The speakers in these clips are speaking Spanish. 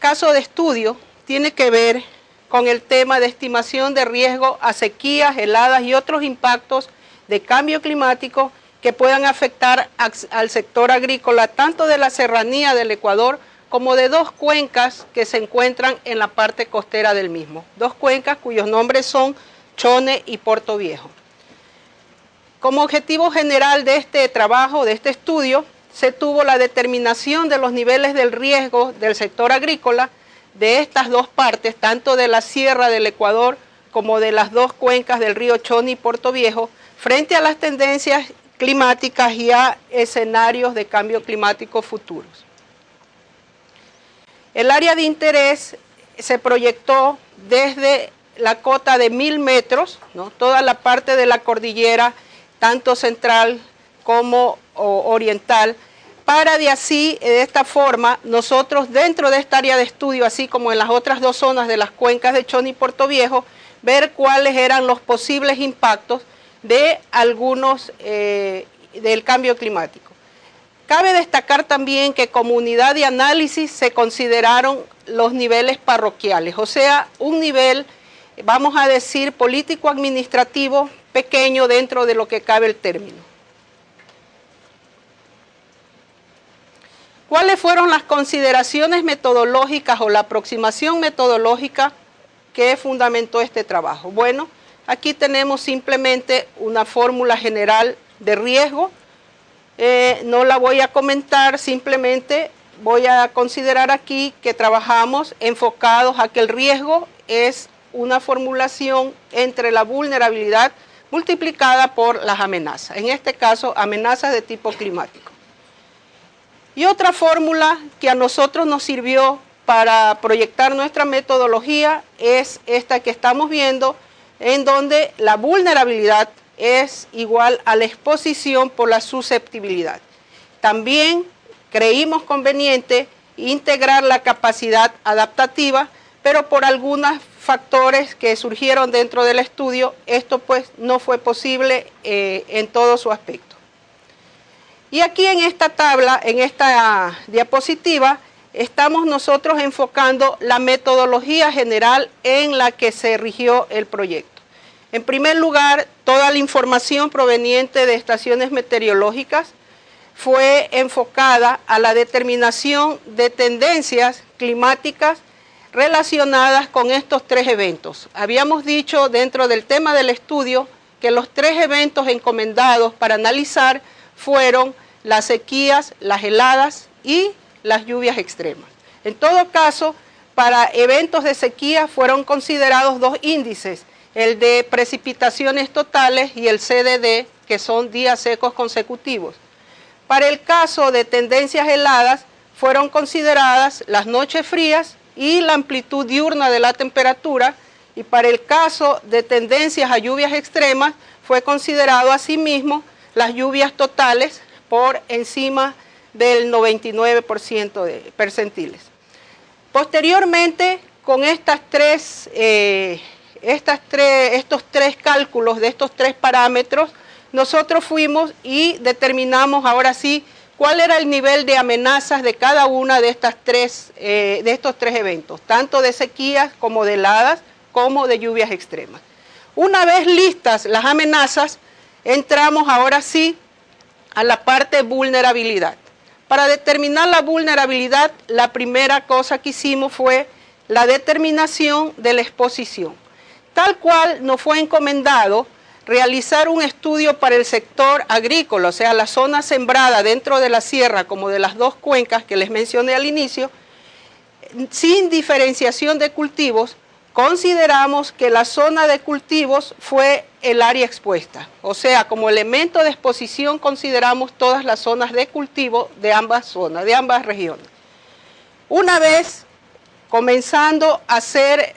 caso de estudio tiene que ver con el tema de estimación de riesgo a sequías, heladas y otros impactos de cambio climático que puedan afectar al sector agrícola, tanto de la serranía del Ecuador como de dos cuencas que se encuentran en la parte costera del mismo. Dos cuencas cuyos nombres son Chone y Puerto Viejo. Como objetivo general de este trabajo, de este estudio, se tuvo la determinación de los niveles del riesgo del sector agrícola de estas dos partes, tanto de la sierra del Ecuador como de las dos cuencas del río Chone y Puerto Viejo, frente a las tendencias climáticas y a escenarios de cambio climático futuros. El área de interés se proyectó desde la cota de 1000 metros, ¿no? Toda la parte de la cordillera, tanto central como oriental, para de esta forma, nosotros dentro de esta área de estudio, así como en las otras dos zonas de las cuencas de Chone y Puerto Viejo, ver cuáles eran los posibles impactos de algunos del cambio climático. Cabe destacar también que como unidad de análisis se consideraron los niveles parroquiales, o sea, un nivel, vamos a decir, político-administrativo pequeño dentro de lo que cabe el término. ¿Cuáles fueron las consideraciones metodológicas o la aproximación metodológica que fundamentó este trabajo? Bueno, aquí tenemos simplemente una fórmula general de riesgo. No la voy a comentar, simplemente voy a considerar aquí que trabajamos enfocados a que el riesgo es una formulación entre la vulnerabilidad multiplicada por las amenazas, en este caso amenazas de tipo climático. Y otra fórmula que a nosotros nos sirvió para proyectar nuestra metodología es esta que estamos viendo, en donde la vulnerabilidad es igual a la exposición por la susceptibilidad. También creímos conveniente integrar la capacidad adaptativa, pero por algunos factores que surgieron dentro del estudio, esto pues no fue posible en todo su aspecto. Y aquí en esta tabla, en esta diapositiva, estamos nosotros enfocando la metodología general en la que se rigió el proyecto. En primer lugar, toda la información proveniente de estaciones meteorológicas fue enfocada a la determinación de tendencias climáticas relacionadas con estos tres eventos. Habíamos dicho dentro del tema del estudio que los tres eventos encomendados para analizar fueron las sequías, las heladas y las lluvias extremas. En todo caso, para eventos de sequía fueron considerados dos índices, el de precipitaciones totales y el CDD, que son días secos consecutivos. Para el caso de tendencias heladas, fueron consideradas las noches frías y la amplitud diurna de la temperatura, y para el caso de tendencias a lluvias extremas, fue considerado asimismo las lluvias totales por encima del 99% de percentiles. Posteriormente, con estos tres cálculos de estos tres parámetros, nosotros fuimos y determinamos ahora sí cuál era el nivel de amenazas de cada una de estos tres eventos, tanto de sequías como de heladas, como de lluvias extremas. Una vez listas las amenazas, entramos ahora sí a la parte de vulnerabilidad. Para determinar la vulnerabilidad, la primera cosa que hicimos fue la determinación de la exposición. Tal cual nos fue encomendado realizar un estudio para el sector agrícola, o sea, la zona sembrada dentro de la sierra, como de las dos cuencas que les mencioné al inicio, sin diferenciación de cultivos, consideramos que la zona de cultivos fue el área expuesta. O sea, como elemento de exposición consideramos todas las zonas de cultivo de ambas zonas, de ambas regiones. Una vez comenzando a hacer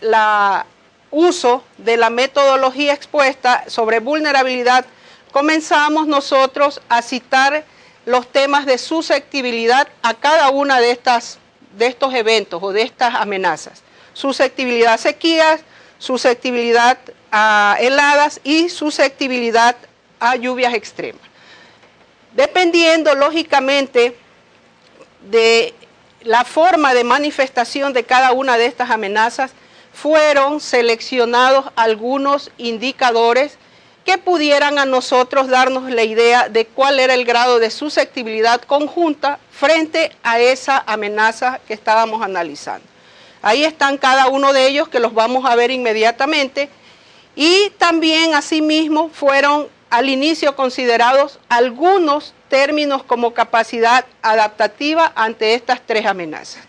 uso de la metodología expuesta sobre vulnerabilidad, comenzamos nosotros a citar los temas de susceptibilidad a cada una de estos eventos o de estas amenazas. Susceptibilidad a sequías, susceptibilidad a heladas y susceptibilidad a lluvias extremas. Dependiendo, lógicamente, de la forma de manifestación de cada una de estas amenazas, fueron seleccionados algunos indicadores que pudieran a nosotros darnos la idea de cuál era el grado de susceptibilidad conjunta frente a esa amenaza que estábamos analizando. Ahí están cada uno de ellos, que los vamos a ver inmediatamente, y también asimismo fueron al inicio considerados algunos términos como capacidad adaptativa ante estas tres amenazas.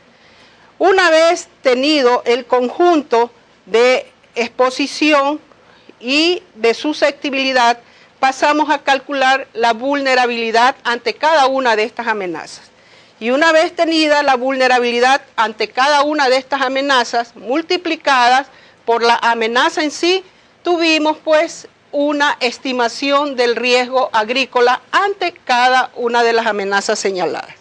Una vez tenido el conjunto de exposición y de susceptibilidad, pasamos a calcular la vulnerabilidad ante cada una de estas amenazas. Y una vez tenida la vulnerabilidad ante cada una de estas amenazas, multiplicadas por la amenaza en sí, tuvimos pues una estimación del riesgo agrícola ante cada una de las amenazas señaladas.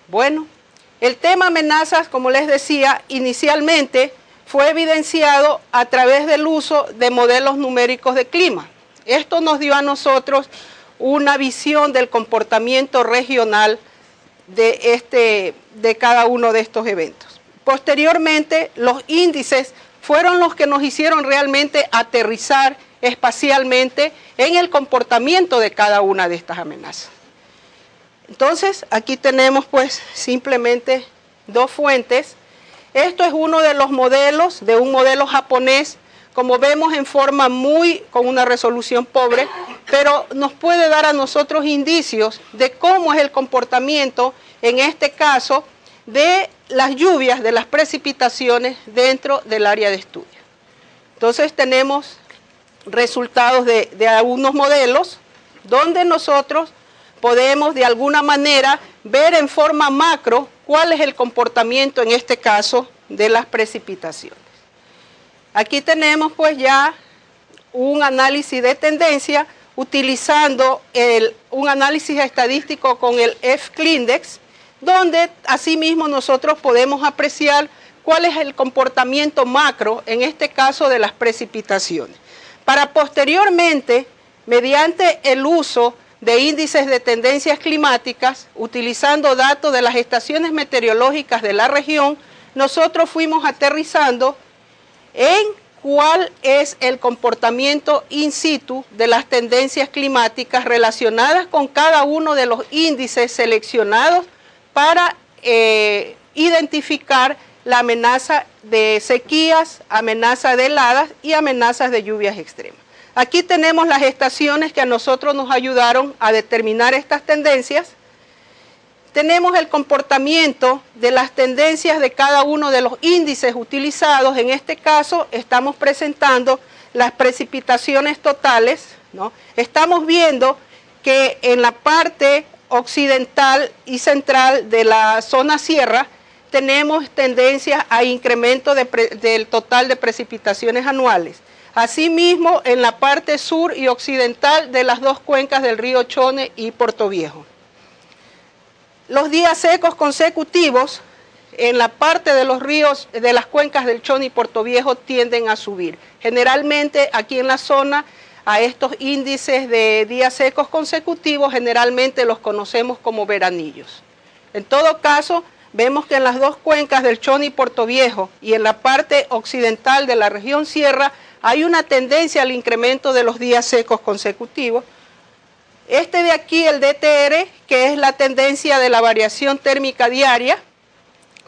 Bueno, el tema amenazas, como les decía, inicialmente fue evidenciado a través del uso de modelos numéricos de clima. Esto nos dio a nosotros una visión del comportamiento regional de cada uno de estos eventos. Posteriormente, los índices fueron los que nos hicieron realmente aterrizar espacialmente en el comportamiento de cada una de estas amenazas. Entonces, aquí tenemos pues simplemente dos fuentes. Esto es uno de los modelos, de un modelo japonés, como vemos en forma con una resolución pobre, pero nos puede dar a nosotros indicios de cómo es el comportamiento, en este caso, de las lluvias, de las precipitaciones dentro del área de estudio. Entonces tenemos resultados de algunos modelos donde nosotros podemos de alguna manera ver en forma macro cuál es el comportamiento en este caso de las precipitaciones. Aquí tenemos pues ya un análisis de tendencia utilizando un análisis estadístico con el F-Clindex, donde asimismo nosotros podemos apreciar cuál es el comportamiento macro, en este caso de las precipitaciones. Para posteriormente, mediante el uso de índices de tendencias climáticas, utilizando datos de las estaciones meteorológicas de la región, nosotros fuimos aterrizando en cuál es el comportamiento in situ de las tendencias climáticas relacionadas con cada uno de los índices seleccionados para identificar la amenaza de sequías, amenaza de heladas y amenazas de lluvias extremas. Aquí tenemos las estaciones que a nosotros nos ayudaron a determinar estas tendencias. Tenemos el comportamiento de las tendencias de cada uno de los índices utilizados. En este caso estamos presentando las precipitaciones totales, ¿no? Estamos viendo que en la parte occidental y central de la zona sierra tenemos tendencias a incremento del total de precipitaciones anuales. Asimismo, en la parte sur y occidental de las dos cuencas del río Chone y Portoviejo. Los días secos consecutivos en la parte de los ríos, de las cuencas del Chone y Portoviejo, tienden a subir. Generalmente aquí en la zona, a estos índices de días secos consecutivos, generalmente los conocemos como veranillos. En todo caso, vemos que en las dos cuencas del Chone y Portoviejo y en la parte occidental de la región sierra hay una tendencia al incremento de los días secos consecutivos. Este de aquí, el DTR, que es la tendencia de la variación térmica diaria,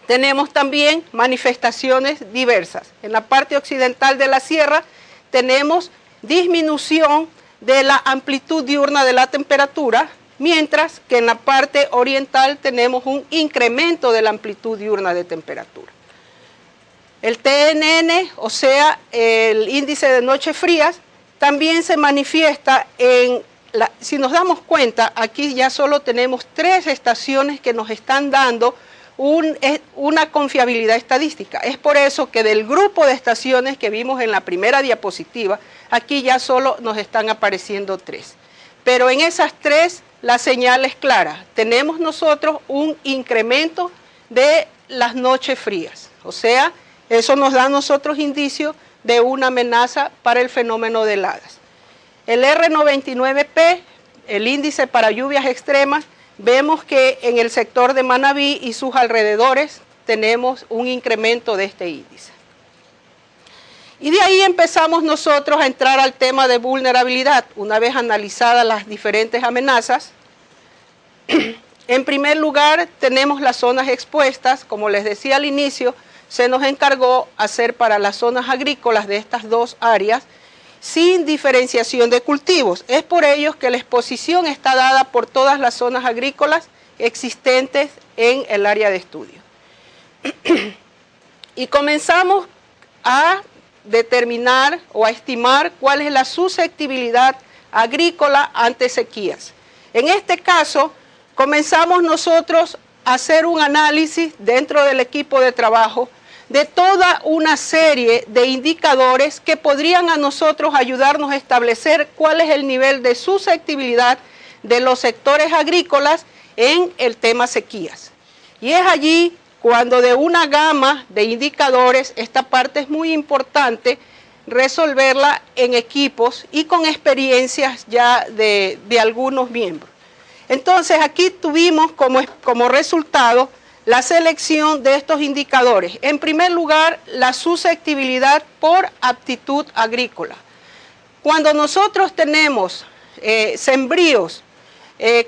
tenemos también manifestaciones diversas. En la parte occidental de la sierra tenemos disminución de la amplitud diurna de la temperatura, mientras que en la parte oriental tenemos un incremento de la amplitud diurna de temperatura. El TNN, o sea, el índice de noches frías, también se manifiesta si nos damos cuenta, aquí ya solo tenemos 3 estaciones que nos están dando una confiabilidad estadística. Es por eso que del grupo de estaciones que vimos en la primera diapositiva, aquí ya solo nos están apareciendo 3. Pero en esas 3 la señal es clara. Tenemos nosotros un incremento de las noches frías. O sea, eso nos da a nosotros indicio de una amenaza para el fenómeno de heladas. El R99P, el índice para lluvias extremas, vemos que en el sector de Manabí y sus alrededores tenemos un incremento de este índice. Y de ahí empezamos nosotros a entrar al tema de vulnerabilidad, una vez analizadas las diferentes amenazas. En primer lugar, tenemos las zonas expuestas. Como les decía al inicio, se nos encargó hacer para las zonas agrícolas de estas dos áreas sin diferenciación de cultivos. Es por ello que la exposición está dada por todas las zonas agrícolas existentes en el área de estudio. Y comenzamos a determinar o a estimar cuál es la susceptibilidad agrícola ante sequías. En este caso, comenzamos nosotros a hacer un análisis dentro del equipo de trabajo de toda una serie de indicadores que podrían a nosotros ayudarnos a establecer cuál es el nivel de susceptibilidad de los sectores agrícolas en el tema sequías. Y es allí cuando de una gama de indicadores, esta parte es muy importante resolverla en equipos y con experiencias ya de algunos miembros. Entonces aquí tuvimos como resultado la selección de estos indicadores. En primer lugar, la susceptibilidad por aptitud agrícola. Cuando nosotros tenemos sembríos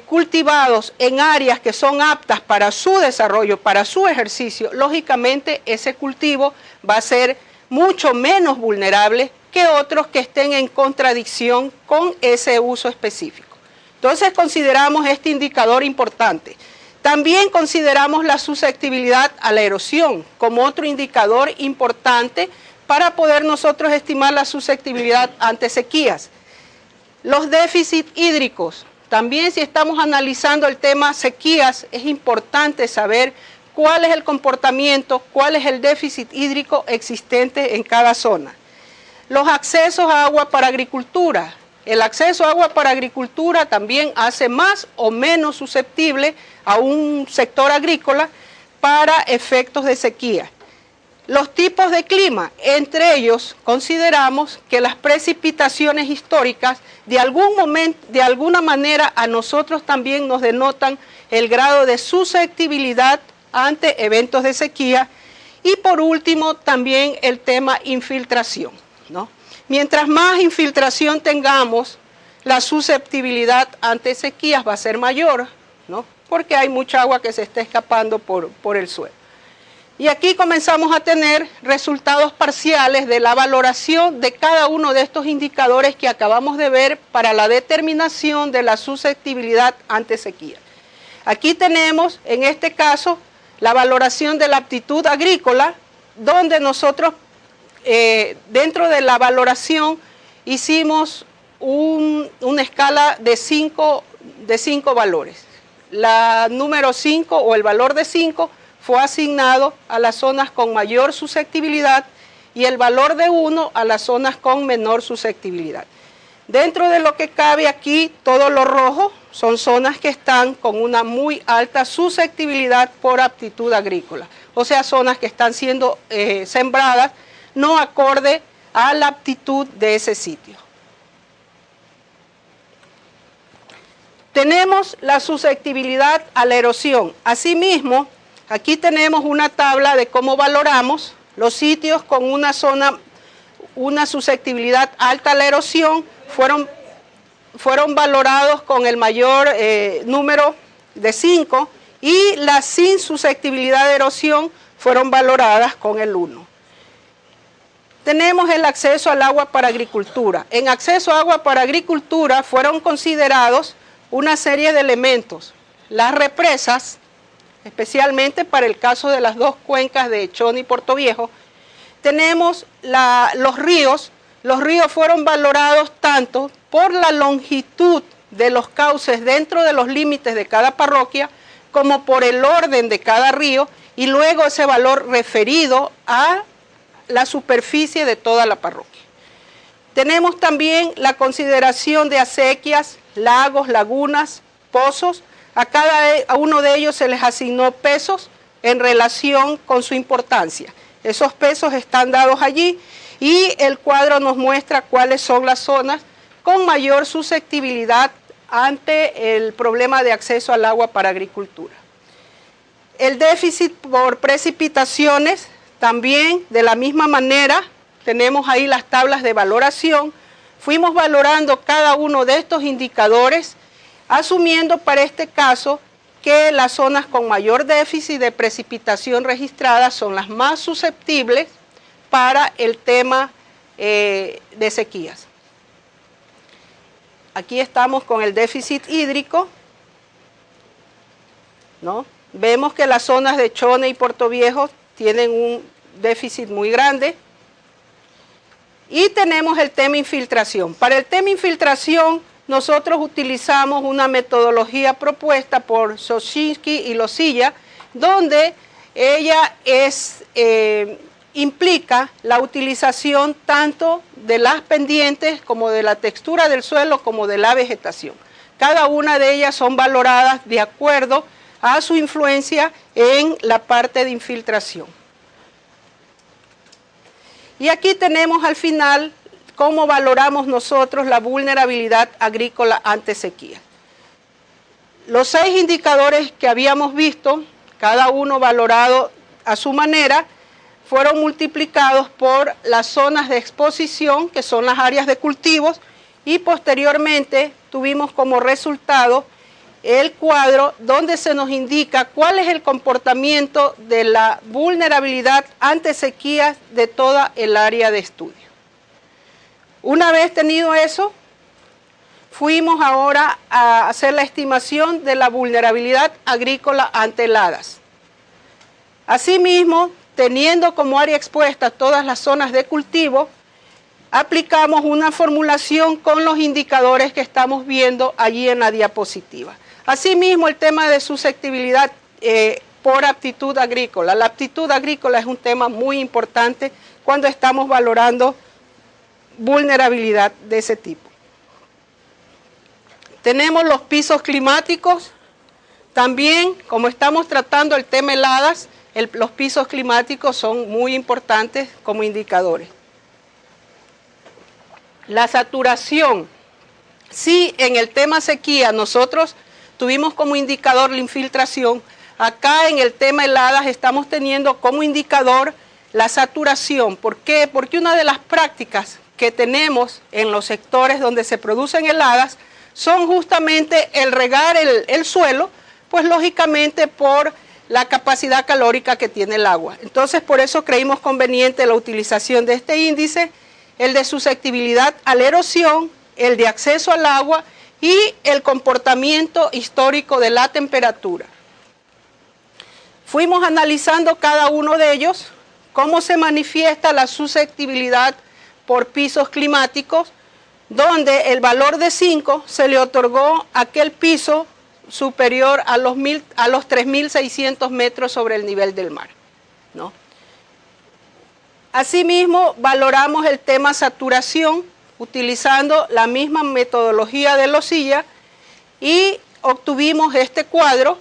cultivados en áreas que son aptas para su desarrollo, para su ejercicio, lógicamente ese cultivo va a ser mucho menos vulnerable que otros que estén en contradicción con ese uso específico. Entonces consideramos este indicador importante. También consideramos la susceptibilidad a la erosión como otro indicador importante para poder nosotros estimar la susceptibilidad ante sequías. Los déficits hídricos. También si estamos analizando el tema sequías, es importante saber cuál es el comportamiento, cuál es el déficit hídrico existente en cada zona. Los accesos a agua para agricultura. El acceso a agua para agricultura también hace más o menos susceptible a un sector agrícola para efectos de sequía. Los tipos de clima, entre ellos consideramos que las precipitaciones históricas de alguna manera a nosotros también nos denotan el grado de susceptibilidad ante eventos de sequía. Y por último también el tema infiltración, ¿no? Mientras más infiltración tengamos, la susceptibilidad ante sequías va a ser mayor, ¿no? Porque hay mucha agua que se está escapando por el suelo. Y aquí comenzamos a tener resultados parciales de la valoración de cada uno de estos indicadores que acabamos de ver para la determinación de la susceptibilidad ante sequía. Aquí tenemos, en este caso, la valoración de la aptitud agrícola, donde nosotros, dentro de la valoración, hicimos una escala de cinco valores. La número 5 o el valor de 5 fue asignado a las zonas con mayor susceptibilidad y el valor de 1 a las zonas con menor susceptibilidad. Dentro de lo que cabe aquí, todo lo rojo son zonas que están con una muy alta susceptibilidad por aptitud agrícola. O sea, zonas que están siendo sembradas no acorde a la aptitud de ese sitio. Tenemos la susceptibilidad a la erosión. Asimismo, aquí tenemos una tabla de cómo valoramos los sitios con una susceptibilidad alta a la erosión, fueron valorados con el mayor número de 5 y las sin susceptibilidad de erosión fueron valoradas con el 1. Tenemos el acceso al agua para agricultura. En acceso a agua para agricultura fueron considerados una serie de elementos. Las represas, especialmente para el caso de las dos cuencas de Echón y Puerto Viejo. Tenemos los ríos. Los ríos fueron valorados tanto por la longitud de los cauces dentro de los límites de cada parroquia, como por el orden de cada río, y luego ese valor referido a la superficie de toda la parroquia. Tenemos también la consideración de acequias, lagos, lagunas, pozos. A uno de ellos se les asignó pesos en relación con su importancia. Esos pesos están dados allí y el cuadro nos muestra cuáles son las zonas con mayor susceptibilidad ante el problema de acceso al agua para agricultura. El déficit por precipitaciones, también de la misma manera, tenemos ahí las tablas de valoración. Fuimos valorando cada uno de estos indicadores, asumiendo para este caso que las zonas con mayor déficit de precipitación registrada son las más susceptibles para el tema de sequías. Aquí estamos con el déficit hídrico, ¿no? Vemos que las zonas de Chone y Puerto Viejo tienen un déficit muy grande. Y tenemos el tema infiltración. Para el tema infiltración, nosotros utilizamos una metodología propuesta por Soshinsky y Losilla, donde ella implica la utilización tanto de las pendientes como de la textura del suelo como de la vegetación. Cada una de ellas son valoradas de acuerdo a su influencia en la parte de infiltración. Y aquí tenemos al final cómo valoramos nosotros la vulnerabilidad agrícola ante sequía. Los 6 indicadores que habíamos visto, cada uno valorado a su manera, fueron multiplicados por las zonas de exposición, que son las áreas de cultivos, y posteriormente tuvimos como resultado el cuadro donde se nos indica cuál es el comportamiento de la vulnerabilidad ante sequías de toda el área de estudio. Una vez tenido eso, fuimos ahora a hacer la estimación de la vulnerabilidad agrícola ante heladas. Asimismo, teniendo como área expuesta todas las zonas de cultivo, aplicamos una formulación con los indicadores que estamos viendo allí en la diapositiva. Asimismo, el tema de susceptibilidad por aptitud agrícola. La aptitud agrícola es un tema muy importante cuando estamos valorando vulnerabilidad de ese tipo. Tenemos los pisos climáticos. También, como estamos tratando el tema heladas, los pisos climáticos son muy importantes como indicadores. La saturación. Sí, en el tema sequía nosotros tuvimos como indicador la infiltración. Acá en el tema heladas estamos teniendo como indicador la saturación. ¿Por qué? Porque una de las prácticas que tenemos en los sectores donde se producen heladas son justamente el regar el suelo, pues lógicamente por la capacidad calórica que tiene el agua. Entonces, por eso creímos conveniente la utilización de este índice, el de susceptibilidad a la erosión, el de acceso al agua y el comportamiento histórico de la temperatura. Fuimos analizando cada uno de ellos, cómo se manifiesta la susceptibilidad por pisos climáticos, donde el valor de 5 se le otorgó a aquel piso superior a los 3.600 metros sobre el nivel del mar, ¿no? Asimismo, valoramos el tema saturación, utilizando la misma metodología de Losilla y obtuvimos este cuadro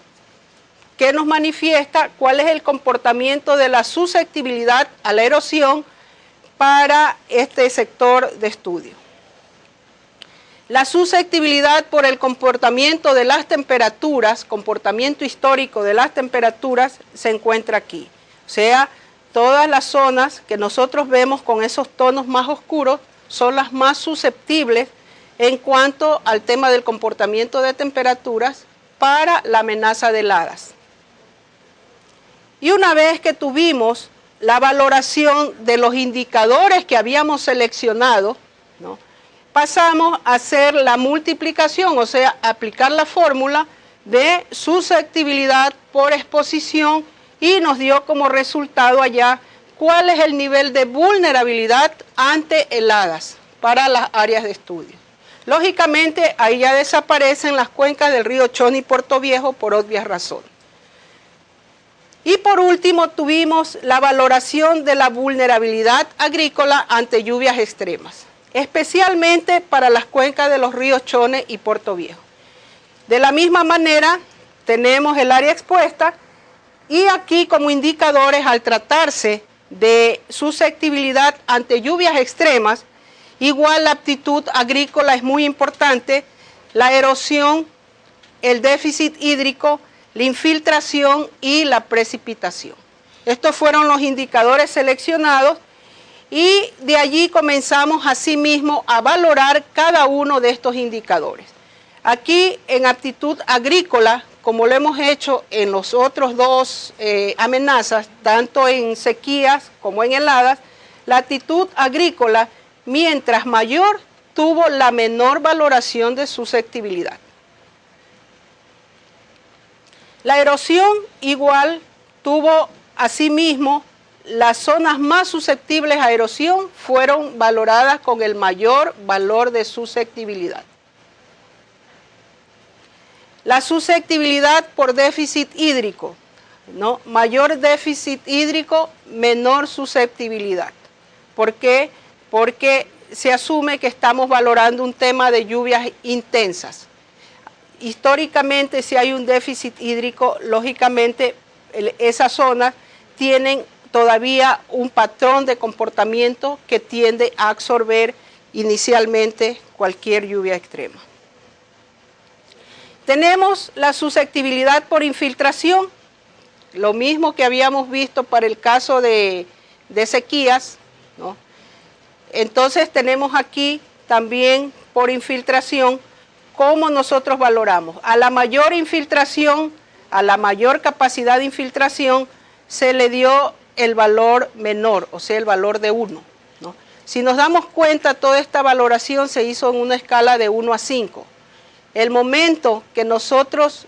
que nos manifiesta cuál es el comportamiento de la susceptibilidad a la erosión para este sector de estudio. La susceptibilidad por el comportamiento de las temperaturas, comportamiento histórico de las temperaturas, se encuentra aquí. O sea, todas las zonas que nosotros vemos con esos tonos más oscuros son las más susceptibles en cuanto al tema del comportamiento de temperaturas para la amenaza de heladas. Y una vez que tuvimos la valoración de los indicadores que habíamos seleccionado, ¿no?, pasamos a hacer la multiplicación, o sea, aplicar la fórmula de susceptibilidad por exposición y nos dio como resultado allá cuál es el nivel de vulnerabilidad ante heladas para las áreas de estudio. Lógicamente, ahí ya desaparecen las cuencas del río Chone y Puerto Viejo por obvias razones. Y por último, tuvimos la valoración de la vulnerabilidad agrícola ante lluvias extremas, especialmente para las cuencas de los ríos Chone y Puerto Viejo. De la misma manera, tenemos el área expuesta y aquí como indicadores, al tratarse de susceptibilidad ante lluvias extremas, igual la aptitud agrícola es muy importante la erosión, el déficit hídrico, la infiltración y la precipitación. Estos fueron los indicadores seleccionados y de allí comenzamos asimismo a valorar cada uno de estos indicadores. Aquí en aptitud agrícola, como lo hemos hecho en los otros dos amenazas, tanto en sequías como en heladas, la aptitud agrícola, mientras mayor, tuvo la menor valoración de susceptibilidad. La erosión igual tuvo asimismo las zonas más susceptibles a erosión fueron valoradas con el mayor valor de susceptibilidad. La susceptibilidad por déficit hídrico, ¿no? Mayor déficit hídrico, menor susceptibilidad. ¿Por qué? Porque se asume que estamos valorando un tema de lluvias intensas. Históricamente, si hay un déficit hídrico, lógicamente esas zonas tienen todavía un patrón de comportamiento que tiende a absorber inicialmente cualquier lluvia extrema. Tenemos la susceptibilidad por infiltración, lo mismo que habíamos visto para el caso de sequías, ¿no? Entonces tenemos aquí también por infiltración cómo nosotros valoramos. A la mayor infiltración, a la mayor capacidad de infiltración, se le dio el valor menor, o sea, el valor de 1, ¿no? Si nos damos cuenta, toda esta valoración se hizo en una escala de 1 a 5. El momento que nosotros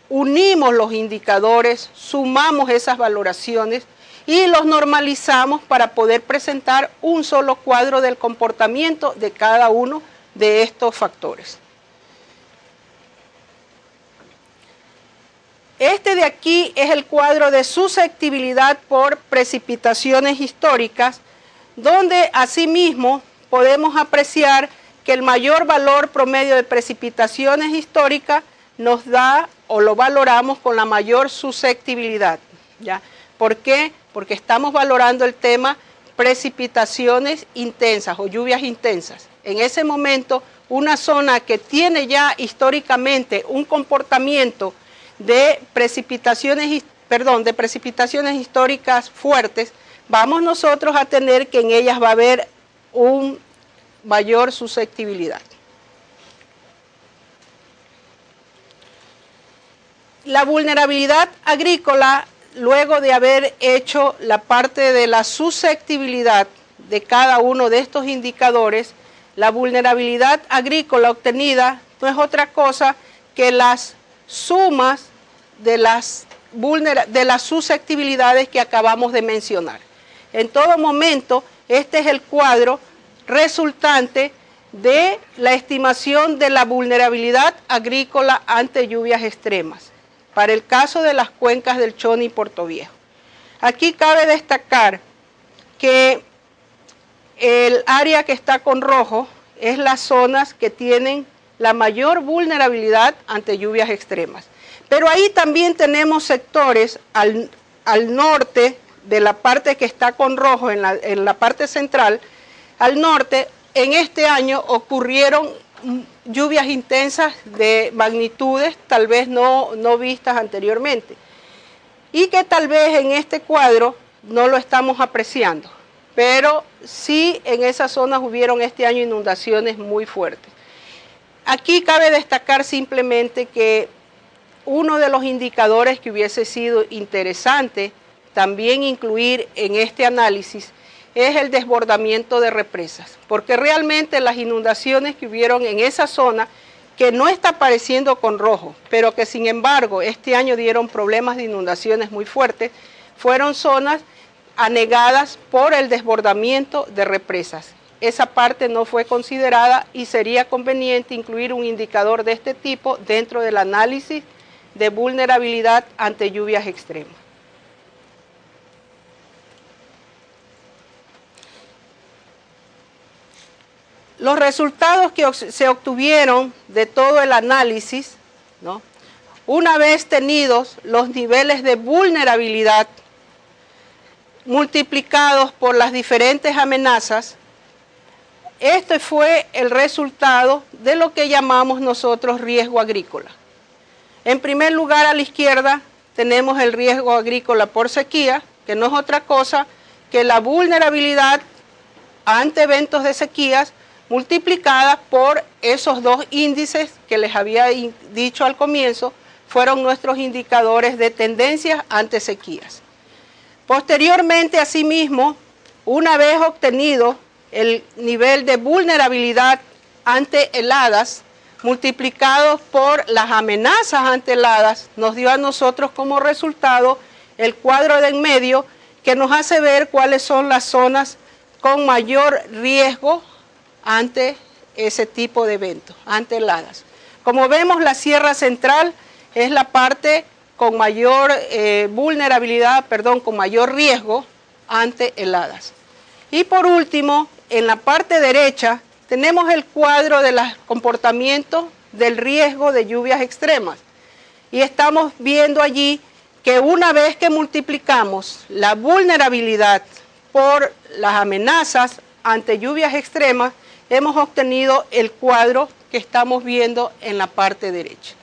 unimos los indicadores, sumamos esas valoraciones y los normalizamos para poder presentar un solo cuadro del comportamiento de cada uno de estos factores. Este de aquí es el cuadro de susceptibilidad por precipitaciones históricas, donde asimismo podemos apreciar que el mayor valor promedio de precipitaciones históricas nos da o lo valoramos con la mayor susceptibilidad, ¿ya? ¿Por qué? Porque estamos valorando el tema precipitaciones intensas o lluvias intensas. En ese momento, una zona que tiene ya históricamente un comportamiento de precipitaciones históricas fuertes, vamos nosotros a tener que en ellas va a haber un mayor susceptibilidad. La vulnerabilidad agrícola, luego de haber hecho la parte de la susceptibilidad de cada uno de estos indicadores, la vulnerabilidad agrícola obtenida no es otra cosa que las sumas de las susceptibilidades que acabamos de mencionar. En todo momento, este es el cuadro resultante de la estimación de la vulnerabilidad agrícola ante lluvias extremas, para el caso de las cuencas del Choni y Portoviejo. Aquí cabe destacar que el área que está con rojo es las zonas que tienen la mayor vulnerabilidad ante lluvias extremas. Pero ahí también tenemos sectores al norte de la parte que está con rojo, en la parte central, al norte, en este año ocurrieron lluvias intensas de magnitudes tal vez no vistas anteriormente y que tal vez en este cuadro no lo estamos apreciando, pero sí en esas zonas hubieron este año inundaciones muy fuertes. Aquí cabe destacar simplemente que uno de los indicadores que hubiese sido interesante también incluir en este análisis es el desbordamiento de represas, porque realmente las inundaciones que hubieron en esa zona, que no está apareciendo con rojo, pero que sin embargo este año dieron problemas de inundaciones muy fuertes, fueron zonas anegadas por el desbordamiento de represas. Esa parte no fue considerada y sería conveniente incluir un indicador de este tipo dentro del análisis de vulnerabilidad ante lluvias extremas. Los resultados que se obtuvieron de todo el análisis, ¿no? Una vez tenidos los niveles de vulnerabilidad multiplicados por las diferentes amenazas, este fue el resultado de lo que llamamos nosotros riesgo agrícola. En primer lugar, a la izquierda tenemos el riesgo agrícola por sequía, que no es otra cosa que la vulnerabilidad ante eventos de sequías multiplicada por esos dos índices que les había dicho al comienzo, fueron nuestros indicadores de tendencias ante sequías. Posteriormente, asimismo, una vez obtenido el nivel de vulnerabilidad ante heladas, multiplicados por las amenazas ante heladas, nos dio a nosotros como resultado el cuadro de en medio, que nos hace ver cuáles son las zonas con mayor riesgo ante ese tipo de eventos, ante heladas. Como vemos, la Sierra Central es la parte con mayor vulnerabilidad, con mayor riesgo ante heladas. Y por último, en la parte derecha, tenemos el cuadro de los comportamientos del riesgo de lluvias extremas. Y estamos viendo allí que una vez que multiplicamos la vulnerabilidad por las amenazas ante lluvias extremas, hemos obtenido el cuadro que estamos viendo en la parte derecha.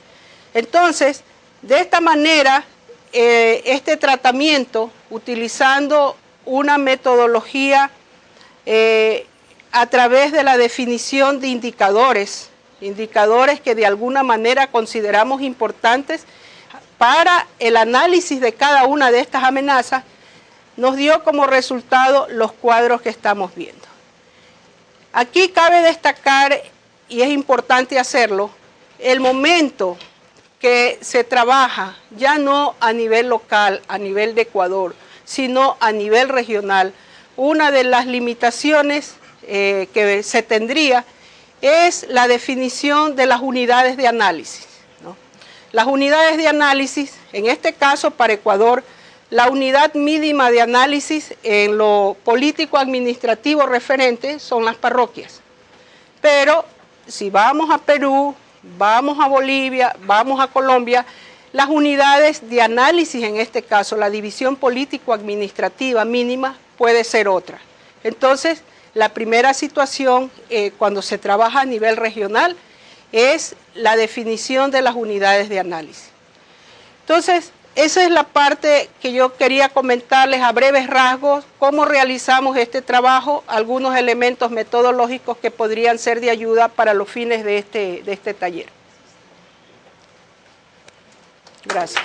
Entonces, de esta manera, este tratamiento, utilizando una metodología a través de la definición de indicadores que de alguna manera consideramos importantes para el análisis de cada una de estas amenazas, nos dio como resultado los cuadros que estamos viendo. Aquí cabe destacar, y es importante hacerlo, el momento que se trabaja ya no a nivel local, a nivel de Ecuador, sino a nivel regional. Una de las limitaciones que se tendría es la definición de las unidades de análisis, ¿no? Las unidades de análisis, en este caso para Ecuador, la unidad mínima de análisis en lo político-administrativo referente son las parroquias. Pero si vamos a Perú, vamos a Bolivia, vamos a Colombia, las unidades de análisis, en este caso la división político-administrativa mínima, puede ser otra. Entonces, la primera situación cuando se trabaja a nivel regional es la definición de las unidades de análisis. Entonces, esa es la parte que yo quería comentarles a breves rasgos, cómo realizamos este trabajo, algunos elementos metodológicos que podrían ser de ayuda para los fines de este taller. Gracias.